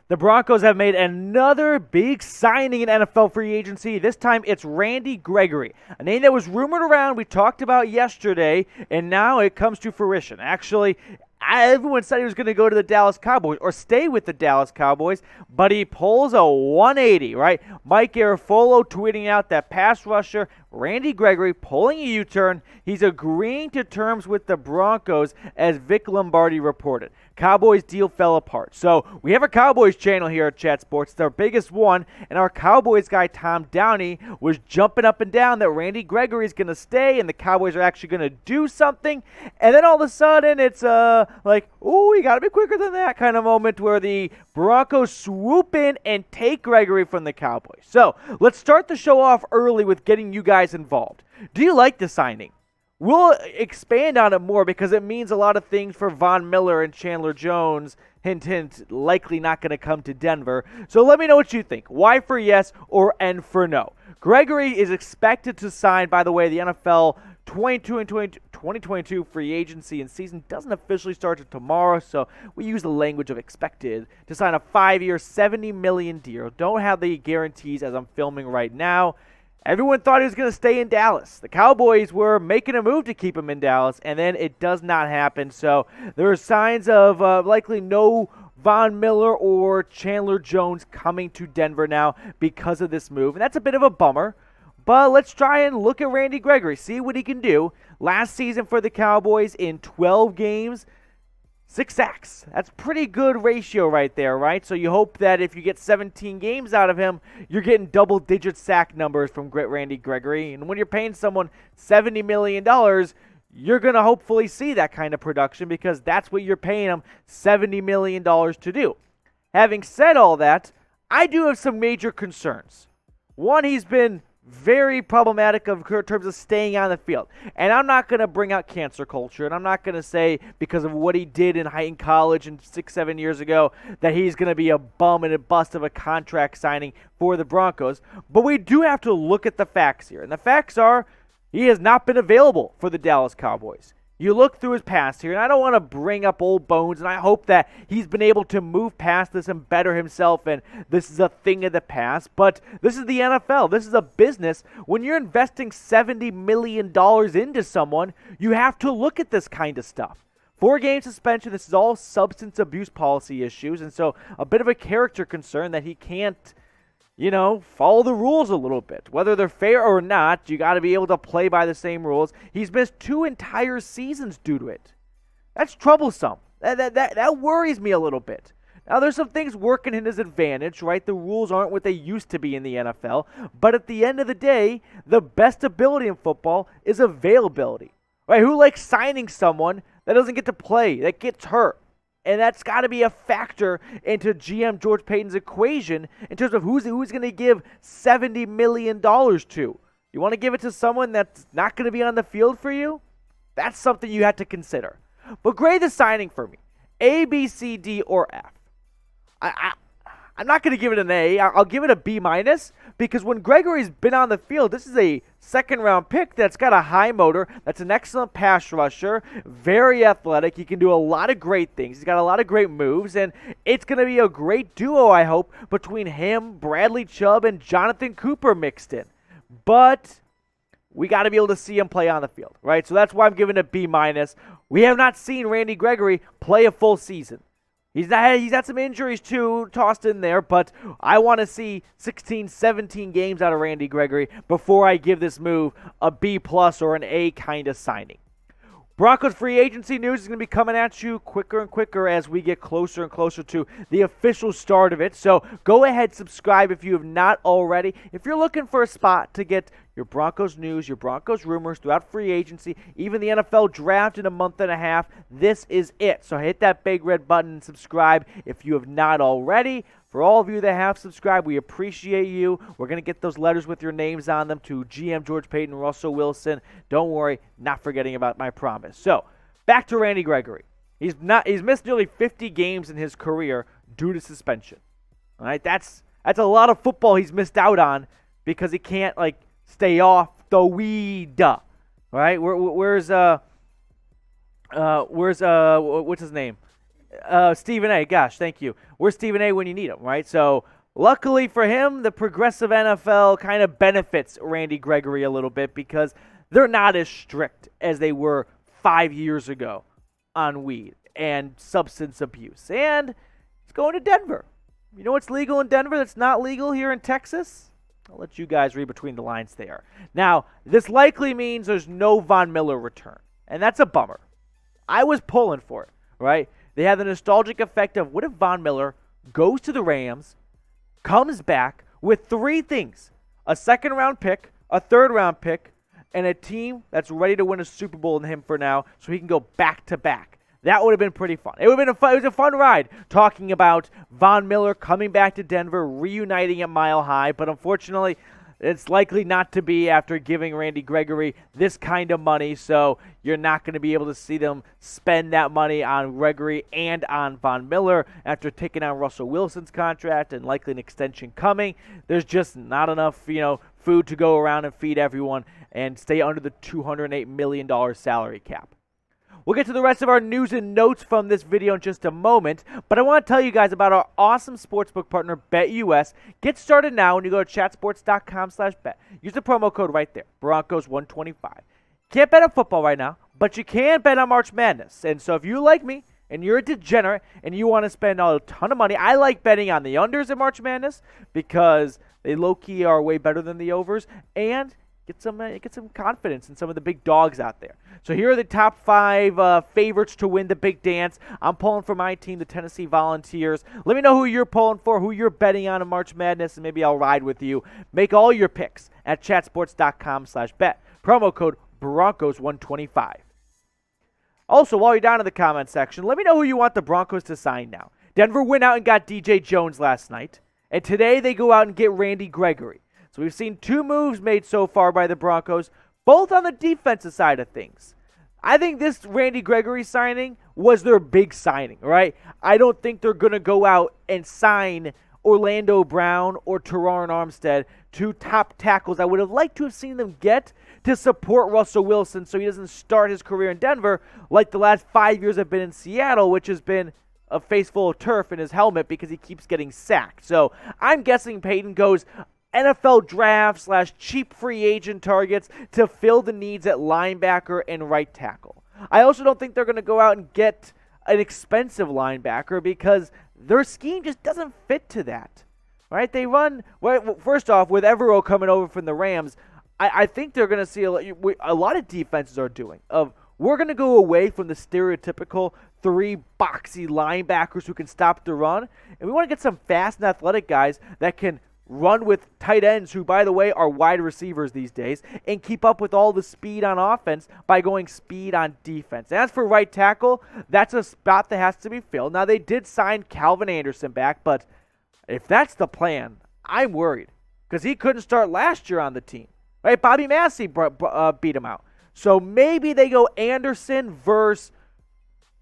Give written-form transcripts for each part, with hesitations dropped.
The Broncos have made another big signing in NFL free agency. This time it's Randy Gregory, a name that was rumored around, we talked about yesterday, and now it comes to fruition. Actually, everyone said he was going to go to the Dallas Cowboys or stay with the Dallas Cowboys, but he pulls a 180, right? Mike Garafolo tweeting out that pass rusher Randy Gregory pulling a U-turn. He's agreeing to terms with the Broncos, as Vic Lombardi reported. Cowboys deal fell apart. So we have a Cowboys channel here at Chat Sports. It's our biggest one, and our Cowboys guy Tom Downey was jumping up and down that Randy Gregory is going to stay and the Cowboys are actually going to do something. And then all of a sudden it's like, ooh, you got to be quicker than that kind of moment where the Broncos swoop in and take Gregory from the Cowboys. So let's start the show off early with getting you guys involved. Do you like the signing? We'll expand on it more because it means a lot of things for Von Miller and Chandler Jones. Hint, hint, likely not going to come to Denver. So let me know what you think. Y for yes or N for no. Gregory is expected to sign, by the way, the NFL 2022 free agency and season doesn't officially start until tomorrow, so we use the language of expected to sign a 5-year, $70 million deal. Don't have the guarantees as I'm filming right now. Everyone thought he was going to stay in Dallas. The Cowboys were making a move to keep him in Dallas, and then it does not happen. So there are signs of likely no Von Miller or Chandler Jones coming to Denver now because of this move. And that's a bit of a bummer. But let's try and look at Randy Gregory, see what he can do. Last season for the Cowboys in 12 games, 6 sacks. That's pretty good ratio right there, right? So you hope that if you get 17 games out of him, you're getting double-digit sack numbers from Randy Gregory. And when you're paying someone $70 million, you're going to hopefully see that kind of production because that's what you're paying him $70 million to do. Having said all that, I do have some major concerns. One, he's been very problematic in terms of staying on the field. And I'm not going to bring out cancer culture, and I'm not going to say because of what he did in college and 6-7 years ago that he's going to be a bum and a bust of a contract signing for the Broncos. But we do have to look at the facts here. And the facts are he has not been available for the Dallas Cowboys. You look through his past here, and I don't want to bring up old bones, and I hope that he's been able to move past this and better himself, and this is a thing of the past, but this is the NFL. This is a business. When you're investing $70 million into someone, you have to look at this kind of stuff. 4-game suspension, this is all substance abuse policy issues, and so a bit of a character concern that he can't follow the rules a little bit. Whether they're fair or not, you got to be able to play by the same rules. He's missed 2 entire seasons due to it. That's troublesome. That worries me a little bit. Now, there's some things working in his advantage, right? The rules aren't what they used to be in the NFL. But at the end of the day, the best ability in football is availability, right? Who likes signing someone that doesn't get to play, that gets hurt? And that's got to be a factor into GM George Paton's equation in terms of who's going to give $70 million to. You want to give it to someone that's not going to be on the field for you? That's something you have to consider. But grade the signing for me. A, B, C, D, or F. I'm not going to give it an A. I'll give it a B- because when Gregory's been on the field, this is a second-round pick that's got a high motor, that's an excellent pass rusher, very athletic. He can do a lot of great things. He's got a lot of great moves, and it's going to be a great duo, I hope, between him, Bradley Chubb, and Jonathan Cooper mixed in. But we got to be able to see him play on the field, right? So that's why I'm giving it a B-. We have not seen Randy Gregory play a full season. He's had some injuries, too, tossed in there, but I want to see 16, 17 games out of Randy Gregory before I give this move a B+ or an A kind of signing. Broncos free agency news is going to be coming at you quicker and quicker as we get closer and closer to the official start of it. So go ahead, subscribe if you have not already. If you're looking for a spot to get your Broncos news, your Broncos rumors throughout free agency, even the NFL draft in a month and a half, this is it. So hit that big red button and subscribe if you have not already. For all of you that have subscribed, we appreciate you. We're going to get those letters with your names on them to GM George Paton, Russell Wilson. Don't worry, not forgetting about my promise. So, back to Randy Gregory. He's missed nearly 50 games in his career due to suspension. All right, that's a lot of football he's missed out on because he can't stay off the weed. All right, where's What's his name? Stephen A. Gosh, thank you. Where's Stephen A. when you need him, right? So luckily for him, the progressive NFL kind of benefits Randy Gregory a little bit because they're not as strict as they were 5 years ago on weed and substance abuse. And he's going to Denver. You know what's legal in Denver that's not legal here in Texas? I'll let you guys read between the lines there. Now, this likely means there's no Von Miller return, and that's a bummer. I was pulling for it, right? They have the nostalgic effect of what if Von Miller goes to the Rams, comes back with three things: a second-round pick, a third-round pick, and a team that's ready to win a Super Bowl in him for now so he can go back-to-back. That would have been pretty fun. It was a fun ride talking about Von Miller coming back to Denver, reuniting at Mile High, but unfortunately, it's likely not to be after giving Randy Gregory this kind of money, so you're not going to be able to see them spend that money on Gregory and on Von Miller after taking on Russell Wilson's contract and likely an extension coming. There's just not enough, food to go around and feed everyone and stay under the $208 million salary cap. We'll get to the rest of our news and notes from this video in just a moment, but I want to tell you guys about our awesome sportsbook partner, BetUS. Get started now when you go to chatsports.com/bet. Use the promo code right there, Broncos125. Can't bet on football right now, but you can bet on March Madness. And so if you like me and you're a degenerate and you want to spend a ton of money, I like betting on the unders in March Madness because they low-key are way better than the overs, and get some confidence in some of the big dogs out there. So here are the top 5 favorites to win the big dance. I'm pulling for my team, the Tennessee Volunteers. Let me know who you're pulling for, who you're betting on in March Madness, and maybe I'll ride with you. Make all your picks at chatsports.com/bet. Promo code Broncos125. Also, while you're down in the comment section, let me know who you want the Broncos to sign now. Denver went out and got DJ Jones last night, and today they go out and get Randy Gregory. So we've seen 2 moves made so far by the Broncos, both on the defensive side of things. I think this Randy Gregory signing was their big signing, right? I don't think they're going to go out and sign Orlando Brown or Teron Armstead, 2 top tackles I would have liked to have seen them get to support Russell Wilson so he doesn't start his career in Denver like the last 5 years have been in Seattle, which has been a face full of turf in his helmet because he keeps getting sacked. So I'm guessing Paton goes NFL draft / cheap free agent targets to fill the needs at linebacker and right tackle. I also don't think they're going to go out and get an expensive linebacker because their scheme just doesn't fit to that. Right? They run, well, first off, with Evero coming over from the Rams, I think they're going to see a lot of defenses are doing of we're going to go away from the stereotypical 3 boxy linebackers who can stop the run, and we want to get some fast and athletic guys that can run with tight ends who, by the way, are wide receivers these days, and keep up with all the speed on offense by going speed on defense. As for right tackle, that's a spot that has to be filled. Now, they did sign Calvin Anderson back, but if that's the plan, I'm worried because he couldn't start last year on the team. Right? Bobby Massey beat him out. So maybe they go Anderson versus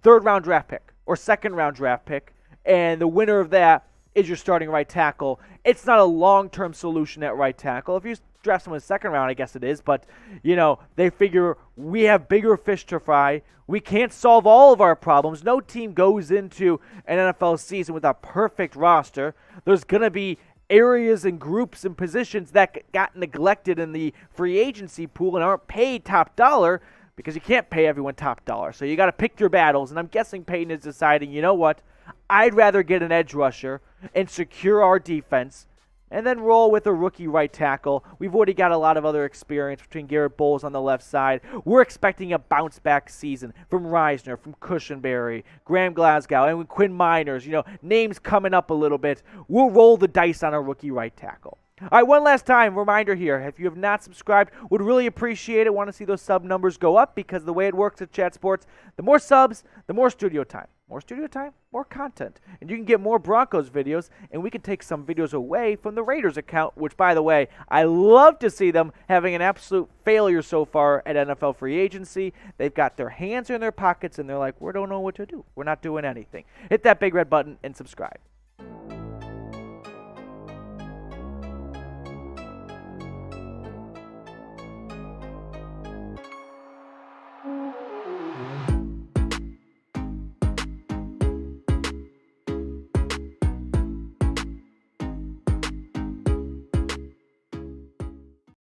3rd-round draft pick or 2nd-round draft pick, and the winner of that is your starting right tackle. It's not a long-term solution at right tackle. If you draft someone in the 2nd round, I guess it is, but, they figure we have bigger fish to fry. We can't solve all of our problems. No team goes into an NFL season with a perfect roster. There's going to be areas and groups and positions that got neglected in the free agency pool and aren't paid top dollar because you can't pay everyone top dollar. So you got to pick your battles, and I'm guessing Paton is deciding, you know what, I'd rather get an edge rusher and secure our defense and then roll with a rookie right tackle. We've already got a lot of other experience between Garrett Bowles on the left side. We're expecting a bounce-back season from Reisner, from Cushenberry, Graham Glasgow, and Quinn Miners, names coming up a little bit. We'll roll the dice on a rookie right tackle. All right, one last time, reminder here. If you have not subscribed, would really appreciate it. Want to see those sub numbers go up because the way it works at Chat Sports, the more subs, the more studio time. More studio time, more content. And you can get more Broncos videos, and we can take some videos away from the Raiders account, which, by the way, I love to see them having an absolute failure so far at NFL free agency. They've got their hands in their pockets, and they're like, we don't know what to do. We're not doing anything. Hit that big red button and subscribe.